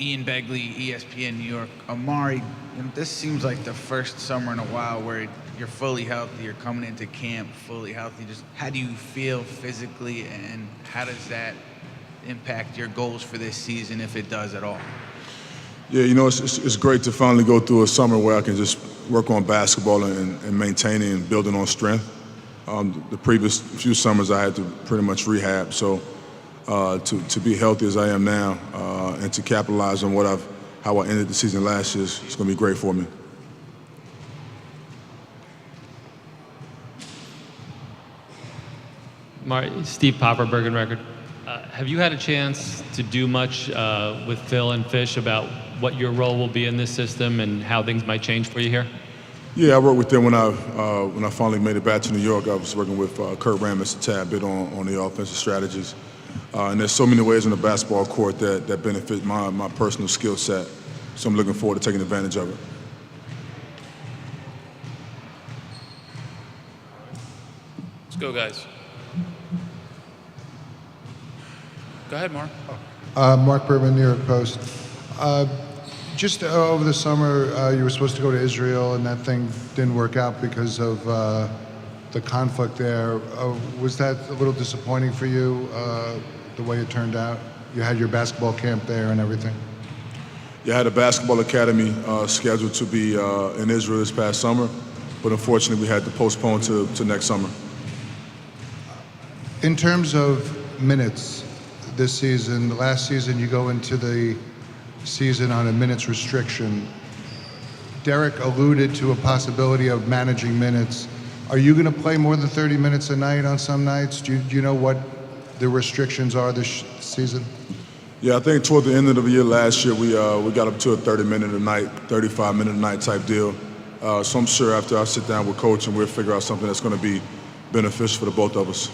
Ian Begley, ESPN New York. Amar'e, this seems like the first summer in a while where you're fully healthy, you're coming into camp fully healthy. Just how do you feel physically, and how does that impact your goals for this season, if it does at all? Yeah, it's great to finally go through a summer where I can just work on basketball and maintaining and building on strength. The previous few summers I had to pretty much rehab, so to be healthy as I am now and to capitalize on how I ended the season last year, it's going to be great for me. Steve Popper, Bergen Record. Have you had a chance to do much with Phil and Fish about what your role will be in this system and how things might change for you here? Yeah, I worked with them when I finally made it back to New York. I was working with Kurt Rambis a tad bit on the offensive strategies. And there's so many ways on the basketball court that benefit my personal skill set. So I'm looking forward to taking advantage of it. Let's go, guys. Go ahead, Mark. Mark Berman, New York Post. Just over the summer, you were supposed to go to Israel, and that thing didn't work out because of the conflict there. Was that a little disappointing for you, the way it turned out? You had your basketball camp there and everything. Yeah, I had a basketball academy scheduled to be in Israel this past summer, but unfortunately we had to postpone to next summer. In terms of minutes this season, last season you go into the season on a minutes restriction. Derek alluded to a possibility of managing minutes. Are you going to play more than 30 minutes a night on some nights? Do you know what the restrictions are this season? Yeah, I think toward the end of the year last year, we got up to a 30-minute a night, 35-minute a night type deal. So I'm sure after I sit down with Coach and we'll figure out something that's going to be beneficial for the both of us.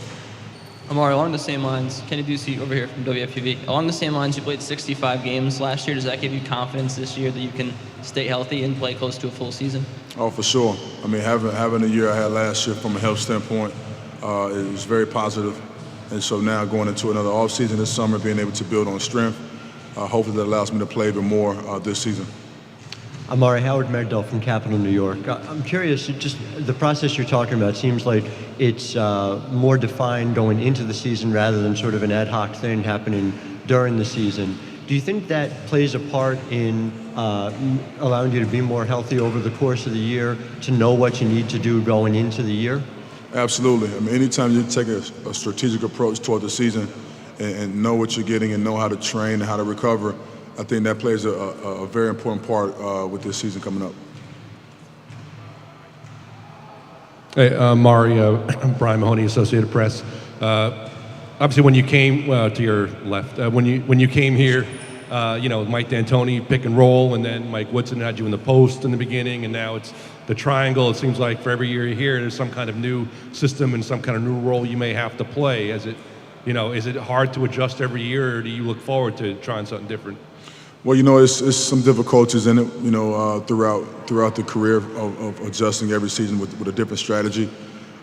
Amar'e, along the same lines, Kenny Ducey over here from WFUV. Along the same lines, you played 65 games last year. Does that give you confidence this year that you can stay healthy and play close to a full season? Oh, for sure. I mean, having the year I had last year from a health standpoint, it was very positive. And so now going into another offseason this summer, being able to build on strength, hopefully that allows me to play even more this season. Amar'e, Howard Megdal from Capital New York. I'm curious, just the process you're talking about seems like it's more defined going into the season rather than sort of an ad hoc thing happening during the season. Do you think that plays a part in allowing you to be more healthy over the course of the year, to know what you need to do going into the year? Absolutely. I mean, anytime you take a strategic approach toward the season and know what you're getting and know how to train and how to recover, I think that plays a very important part with this season coming up. Hey, Amar'e, Brian Mahoney, Associated Press. Obviously, when you came to your left, when you came here, Mike D'Antoni pick and roll, and then Mike Woodson had you in the post in the beginning, and now it's the triangle. It seems like for every year you're here, there's some kind of new system and some kind of new role you may have to play. Is it hard to adjust every year, or do you look forward to trying something different? Well, it's some difficulties in it, throughout the career of adjusting every season with a different strategy.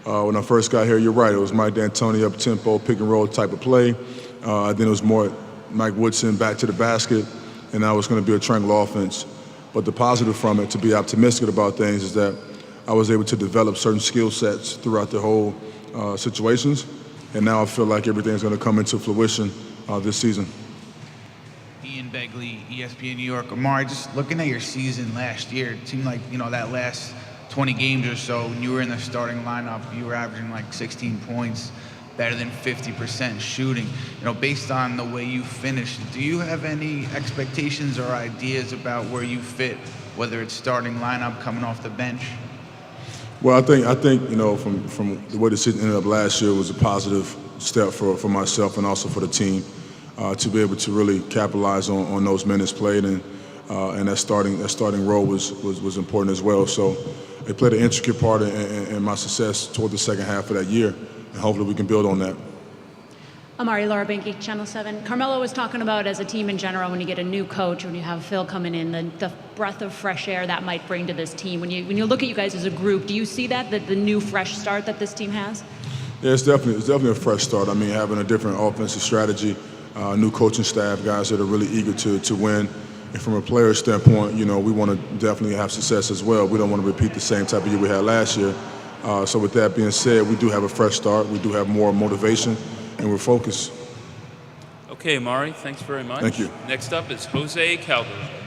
When I first got here, you're right, it was Mike D'Antoni up-tempo, pick-and-roll type of play. Then it was more Mike Woodson back to the basket, and now it's going to be a triangle offense. But the positive from it, to be optimistic about things, is that I was able to develop certain skill sets throughout the whole situations, and now I feel like everything's going to come into fruition this season. Ian Begley, ESPN New York. Amar'e, just looking at your season last year, it seemed like, that last 20 games or so, when you were in the starting lineup, you were averaging like 16 points, better than 50% shooting. Based on the way you finished, do you have any expectations or ideas about where you fit, whether it's starting lineup, coming off the bench? Well, I think from the way the season ended up last year was a positive step for myself and also for the team. To be able to really capitalize on those minutes played, and that starting role was important as well. So it played an intricate part in my success toward the second half of that year, and hopefully we can build on that. Amar'e, Laura Benke, Channel 7. Carmelo was talking about, as a team in general, when you get a new coach, when you have Phil coming in, the breath of fresh air that might bring to this team. When you look at you guys as a group, do you see that the new fresh start that this team has? Yeah, it's definitely a fresh start. I mean, having a different offensive strategy, new coaching staff, guys that are really eager to win. And from a player standpoint, you know, we want to definitely have success as well. We don't want to repeat the same type of year we had last year. So with that being said, we do have a fresh start. We do have more motivation, and we're focused. Okay, Amar'e, thanks very much. Thank you. Next up is Jose Calderon.